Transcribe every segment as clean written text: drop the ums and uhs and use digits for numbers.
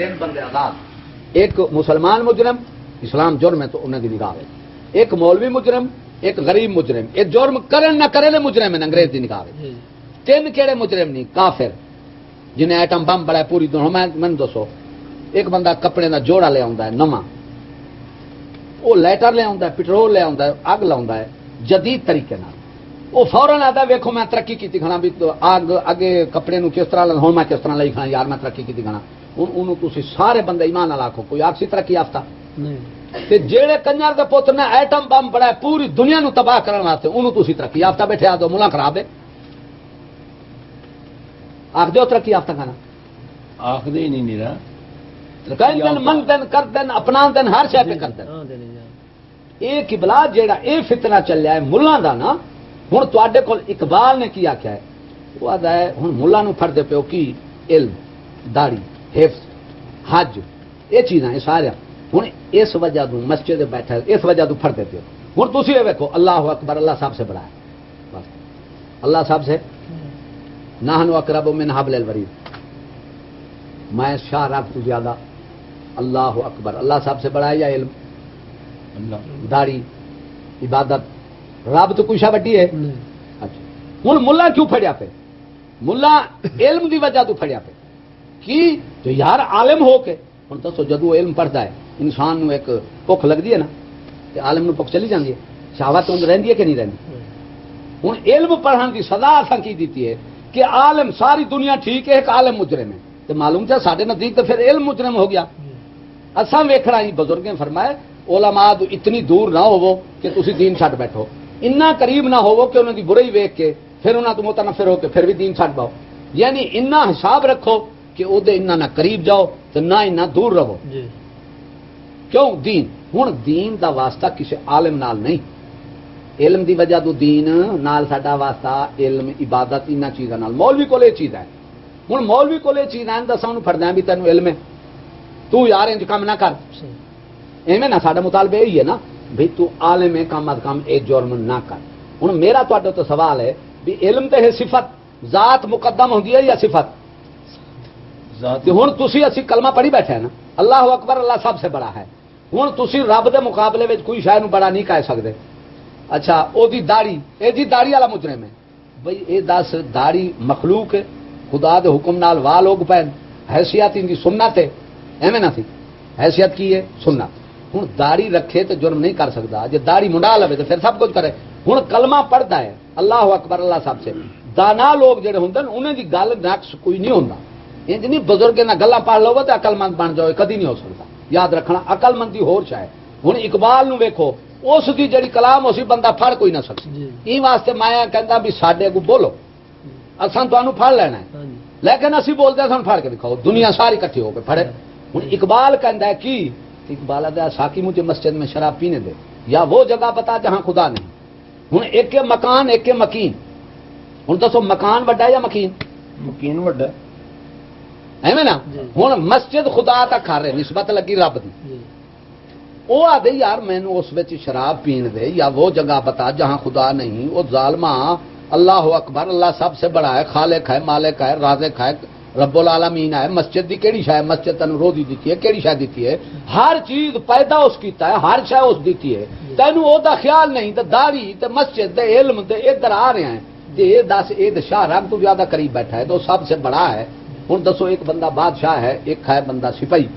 تین بندے آزاد، ایک مسلمان مجرم، اسلام جرم ہے تو انہیں کی نگاہ ہے، ایک مولوی مجرم، ایک غریب مجرم، ایک جرم کرن نہ کرے مجرم ہے انگریز کی نگاہ ہے۔ تین کہڑے مجرم نہیں؟ کافر جنہیں ایٹم بم بڑا ہے پوری دنیا میں دسو، ایک بندہ کپڑے کا جوڑا لے آتا ہے نواں، وہ لائٹر لے آتا ہے، پٹرول لے آتا ہے، اگ لا ہے جدید طریقے نال، وہ فوراً آتا ہے ویکو میں ترقی کی کھانا بھی اگ اگے کپڑے نو کس طرح ہوں میں کس طرح لائی کھانا یار میں ترقی کی کھانا، انہوں تھی سارے بندے ایمان نال آکھو کوئی آخسی ترقی یافتہ تے جیڑے کنجر دے پتر نے ایٹم بم بڑا ہے پوری دنیا نو تباہ کرنے واسطے انہوں تھی ترقی یافتہ بیٹھے آ دو ملا خراب ہے، آخ دو ترقی یافتہ کھانا آخ دے نہیں نیرا کہیں دن من دن کر دن اپنا دن ہر شے پہ کر دن یہ قبلہ جیڑا اے فتنہ چلیا ہے ملہ دا نا، ہوں تے کول اقبال نے کی آخیا ہے وہ آتا ہے ہوں ملا نو پھڑتے پیو کی علم داڑھی حفظ حج یہ چیزاں یہ سارا ہوں اس وجہ تو مسجد بیٹھا اس وجہ تو پھڑتے پیو، ہوں تھی یہ ویکو اللہ اکبر اللہ صاحب سے بڑا ہے، بس اللہ صاحب سے نحن اقرب من حبل الورید، میں شاہ رگ تو زیادہ اللہ اکبر اللہ صاحب سے بڑا ہے یا علم داڑھی عبادت رب تو کوئی شاہ وڈی ہے؟ اچھا ہوں ملا کیوں پھڑیا پہ؟ ملا علم دی وجہ تو پھڑیا پہ کی جو یار عالم ہو کے ہوں دسو جدو علم پڑھتا ہے انسان نو ایک بھوک لگتی ہے نا تو عالم نو بھوک چلی جاتی ہے، شہوت رہتی ہے کہ نہیں رہتی؟ ہوں علم پڑھن کی سزا اصل کی دیتی ہے کہ عالم ساری دنیا ٹھیک ہے ایک عالم مجرم ہے، تو معلوم تھا سارے نزدیک تو پھر علم مجرم ہو گیا۔ اصل ویکھنا ہی بزرگ نے فرمایا علماء اتنی دور نہ ہوو کہ تسی دین چھڈ بیٹھو، اتنا قریب نہ ہوو کہ انہوں کی برائی ویکھ کے پھر انہوں تو متنفر ہو کے پھر بھی دین چھڈ پاؤ، یعنی اتنا حساب رکھو کہ وہ اتنا نہ قریب جاؤ تو نہ اتنا دور رہو جی۔ کیوں دین ہوں دین دا واسطہ کسی عالم نال نہیں، علم دی وجہ تو دین نال ساڈا واسطہ علم عبادت ان چیزاں نال، مولوی کول یہ چیز ہے، ہوں مولوی کول یہ چیز ہے دس انہوں پڑھدا بھی تینوں علم ہے تو یار انج کام نہ کر، ایویں نہ ساڈا مطالبہ یہی ہے نا بھئی تو عالم ہے کم از کم اے جرم نہ کر۔ ہوں میرا تہاڈے تو سوال ہے بھی علم تے ہے صفت ذات مقدم ہوندی ہے یا صفت؟ ہوں تسی اسی کلمہ پڑھی بیٹھے ہیں نا اللہ اکبر اللہ سب سے بڑا ہے، ہوں تسی رب دے مقابلے میں کوئی شے نوں بڑا نہیں کہہ سکتے۔ اچھا او دی داڑھی اے جی داڑھی والا مجرم ہے، بھئی اے دس داڑھی مخلوق ہے خدا دے حکم نال واہ لوگ پین حیثیت ان دی سنت ہے، ایویں نہ تھی حیثیت کی ہے سنت، ہوں داڑھی رکھے تو جرم نہیں کر سکتا، جی داڑھی منڈا لے تو پھر سب کچھ کرے۔ ہوں کلمہ پڑھتا ہے اللہ اکبر اللہ سب سے، دانا لوگ جڑے ہوندے انہیں دی گل نقص کوئی نہیں ہوندا، انج نہیں بزرگ نہ گلاں پڑھ لو تو عقل مند بن جاؤ، کدی نہیں ہو سکتا، یاد رکھنا عقل مندی ہور شے۔ ہوں اقبال نو ویکھو اس کی جڑی کلام اسی بندہ پڑھ کوئی نہ سکتا، این واسطے میں کہندا بھی ساڈے کو بولو اساں تانوں پڑھ لینا ہے، لیکن اسی بولتے اساں پڑھ کے دکھاؤ، دنیا ساری اکٹھی ہو کے پڑھے۔ ہوں اقبال کہندا ہے کی اقبال آتا ہے ساکی مجھے مسجد میں شراب پینے دے یا وہ جگہ بتا جہاں خدا نہیں۔ ہوں ایک مکان ایک مکین، ہوں دسو مکان وڈا یا مکین؟ مکین وڈا ایویں نا، ہوں مسجد خدا تک کر رہے نسبت لگی رب دی، وہ آدھے یار مینوں اس وچ شراب پین دے یا وہ جگہ بتا جہاں خدا نہیں، وہ ظالما اللہ اکبر اللہ سب سے بڑا ہے، خالق ہے مالک ہے رازق ہے رب العالمین ہے، مسجد دی کیڑی شے ہے؟ مسجد تینوں روزی دیتی ہے، کیڑی شے دیتی ہے؟ ہر چیز پیدا اس کیتا ہے، ہر شے اس دیتی ہے، تینوں او دا خیال نہیں تے داڑھی تے مسجد تے علم تے ادھر آ رہے ہیں تے اے دس اے شاہ رگ تو زیادہ قریب بیٹھا ہے تو سب سے بڑا ہے۔ ہوں دسو ایک بندہ بادشاہ ہے ایک ہے بندہ سپاہی،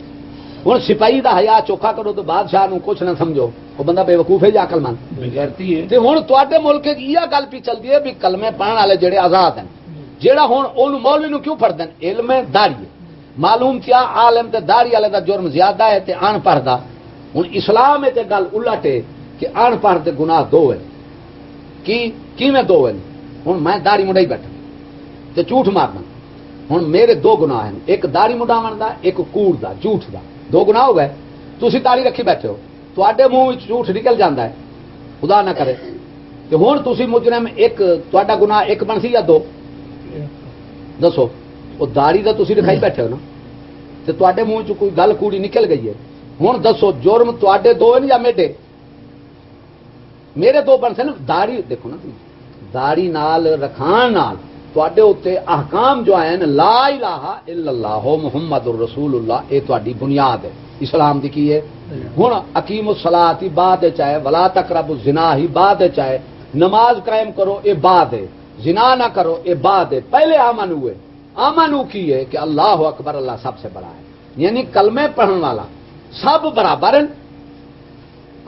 ہوں سپاہی دا حیا چوکھا کرو تو بادشاہ نو کچھ نہ سمجھو، وہ بندہ بے وقوف ہے یا عقل مند؟ بغیرتی ہے۔ تے ہن تواڈے ملک یہ گل پی چلدی ہے بھی کلمے پڑھن والے جڑے آزاد ہیں، جیڑا ہن اونوں مولوی نو کیوں پڑھدے ہیں؟ علم ہے داڑھی ہے، معلوم کیا عالم تے داڑھی والے دا جرم زیادہ ہے تے ان پڑھ دا۔ ہن اسلام تے گل الٹ ہے کہ ان پڑھ تے گناہ دو ہیں، کیویں دو ہیں؟ ہن میں داڑھی منڈائی بیٹھا تے جھوٹ مارنا، ہن میرے دو گناہ ہیں، ایک داڑھی منڈاون دا ایک کوڑ دا جھوٹ دا، دو گناہ ہو گئے۔ تسی داڑھی رکھی بیٹھے ہو تواڈے منہ وچ جھوٹ نکل جاندا ہے خدا نہ کرے، تے ہن تسی مجرم ایک تواڈا گناہ ایک بن سی یا دو؟ دسو وہ داڑھی دا تسی رکھائی بیٹھے ہو نا تے تواڈے منہ وچ کوئی گل کوڑی نکل گئی ہے، ہن دسو جرم تواڈے دو ہیں یا میرے؟ میرے دو بن سے نا، داڑھی دیکھو نا داڑھی نال رکھان نال تواڈے اوتے احکام جو آئے ہیں لا الہ الا اللہ محمد الرسول اللہ، یہ تواڈی بنیاد ہے اسلام دی کی ہے. ہن اقیم الصلاۃ ہی بعد چاہے ولا تقربوا الزنا ہی بعد چاہے نماز قائم کرو یہ بعد ہے، زنا نہ کرو یہ بعد ہے. پہلے آمنو ہے. آمنو کی ہے کہ اللہ اکبر، اللہ سب سے بڑا ہے، یعنی کلمے پڑھن والا سب برابر ہیں.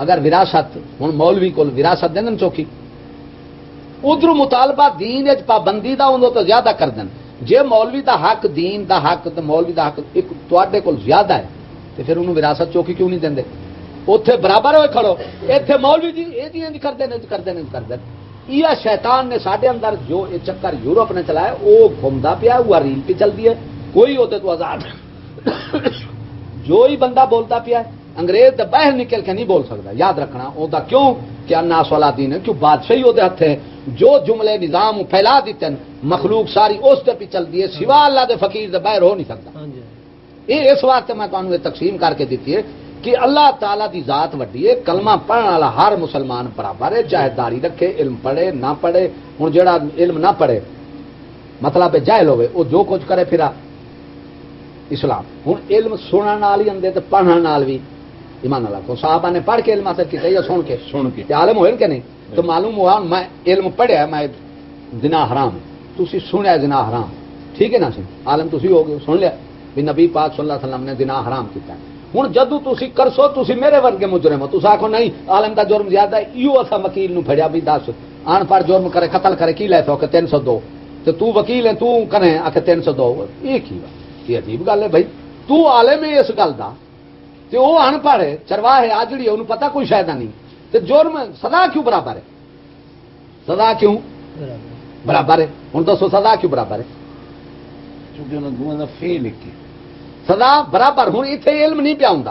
اگر وراثت ہوں مولوی کو وراثت دین چوکی، ادھر مطالبہ دین پابندی کا انہوں تو زیادہ کر دین. جے مولوی دا حق دین دا حق تو مولوی دا حق ایک تے کول زیادہ ہے تو پھر انہوں وراثت چوکی کیوں نہیں دیں؟ اتنے برابر ہوئے کھڑو، اتنے مولوی جی یہ کرتے ہیں. یہ شیطان نے سارے اندر جو یہ چکر یورپ نے چلایا وہ گھومتا پیا، وہ ریل پہ چلتی ہے. کوئی ہوتے تو آزاد جو ہی بندہ بولتا پیا ہے انگریز تو باہر نکل کے نہیں بول سکتا. یاد رکھنا ہوتا کیوں کہ الناس والا دین ہے، کیوں بادشاہی ہوتے ہاتھ ہے. جو جملے نظام پھیلا دیتے ہیں مخلوق ساری اس پہ چلتی ہے، سوا اللہ دے فقیر دے باہر ہو نہیں سکتا. یہ اس واسطے میں تمہیں یہ تقسیم کر کے دیتی ہے کہ اللہ تعالیٰ دی ذات وڈی ہے. کلمہ پڑھنے والا ہر مسلمان برابر ہے، چاہے داڑھی رکھے، علم پڑھے نہ پڑھے. ہوں جہاں علم نہ پڑھے مطلب ہے جاہل ہوئے وہ جو کچھ کرے پھر اسلام. ہوں علم سننے نال ہی اندے تو پڑھنے نال بھی ایمان اللہ کو. صحابہ نے پڑھ کے علم حاصل کیا یا سن کے عالم ہوئے کہ نہیں؟ تو معلوم ہوا میں علم پڑھیا میں زنا حرام، تسی سنیا زنا حرام، ٹھیک ہے نا؟ سی عالم تسی ہو گئے، سن لیا بھی نبی پاک صلی اللہ علیہ وسلم نے زنا حرام کیتا ہے. ہوں جدو تسی کرسو تسی میرے ورگے مجرم ہو، تسی آکھو نہیں عالم دا جرم زیادہ ہے. ایو اسا وکیل نو پھڑیا بھی دس ان پڑھ جرم کرے قتل کرے کی لے تو کہ 302 تے تو وکیل ہے تو کرے آ کہ 302 یہ کی بات؟ یہ عجیب گل ہے بھائی. تو عالم ہے اس گل دا تے وہ ان پڑھ ہے چرواہ ہے آجڑی ہے انہوں پتہ کوئی شاید نہیں تے جرم سزا کیوں برابر ہے؟ سزا کیوں برابر ہے؟ ہوں دسو سزا کیوں برابر ہے؟ کیونکہ انہوں نے دونوں فیل لکھی سزا برابر. ہوں اتنے علم نہیں پیا ہوں،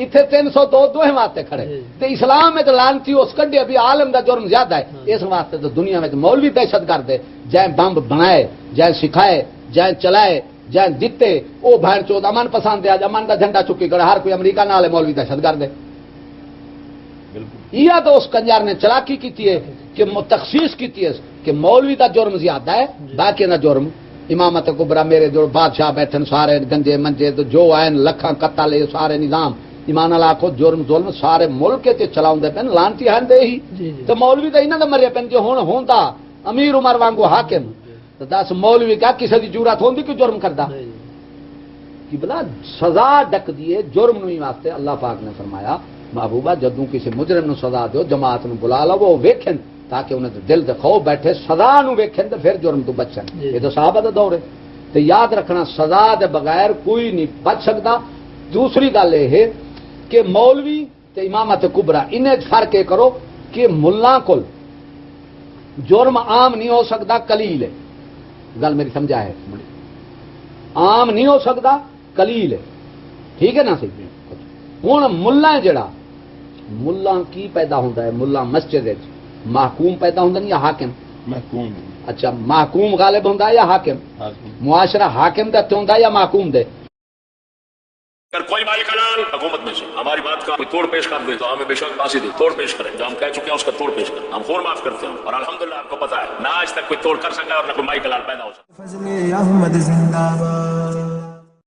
اتنے 302 دوہے واسطے کھڑے. تے اسلام میں تو لانتی اس کڈے بھی عالم دا جرم زیادہ ہے. اس واسطے تو دنیا میں مولوی دہشت گرد ہے، جائیں بمب بنائے، جائیں سکھائے، جائیں چلائے، جائیں دیتے وہ بہن چود امن پسند ہے. امن کا جھنڈا چکی کرے ہر کوئی امریکہ نال ہے، مولوی دہشت گرد ہے. یہ تو اس کنجر نے چلاکی کی ہے کہ تخصیص کی ہے کہ مولوی دا جرم زیادہ ہے، باقی دا جرم امامت کبرا میرے جو بادشاہ بیٹھن سارے گنجے منجے تو جو آئے لکھاں قتل سارے نظام ایمان اللہ کو جرم ظلم سارے ملک تے چلاؤں دے پین لانتی ہیں دے ہی. تو مولوی تو انہاں دے مرے پین جو ہن ہوندا امیر عمر وانگو حاکم تو دس مولوی کا کسی دی جرات ہوندی کہ جرم کردا کہ بلا سزا ڈک دیے جرم نو ہی واسطے. اللہ پاک نے فرمایا محبوبہ جدوں کسی مجرم نو سزا دیو جماعت نو بلا لو وہ ویکھن تاکہ انہیں دل دے خوف بیٹھے سزا نو ویکھن تے پھر جرم تو بچن. یہ تو صحابہ دا دور ہے. تو یاد رکھنا سزا دے بغیر کوئی نہیں بچ سکتا. دوسری گل یہ ہے کہ مولوی تے امامت کبرا انہیں فرق یہ کرو کہ ملاں کول جرم عام نہیں ہو سکتا، قلیل ہے. گل میری سمجھا ہے؟ عام نہیں ہو سکتا، قلیل ہے. ٹھیک ہے نا؟ سی ہوں ملا جڑا ملا کی پیدا ہوتا ہے؟ ملا مسجد محکوم پیدا ہوتا نہیں یا حاکم؟ محکوم. اچھا محکوم غالب ہوتا ہے یا حاکم؟ معاشرہ حاکم کا ہوتا ہے یا محکوم دے؟ اگر کوئی مالک حلال حکومت میں سے ہماری بات کا کوئی توڑ پیش کر دے تو ہمیں بے شک پھانسی دے، توڑ پیش کریں. جو ہم کہہ چکے ہیں اس کا توڑ پیش کریں. ہم خور معاف کرتے ہیں اور الحمدللہ آپ کو پتا ہے نہ آج تک کوئی توڑ کر سکا اور نہ کوئی مالک حلال پیدا ہو سکا. فضل احمد زندہ باد.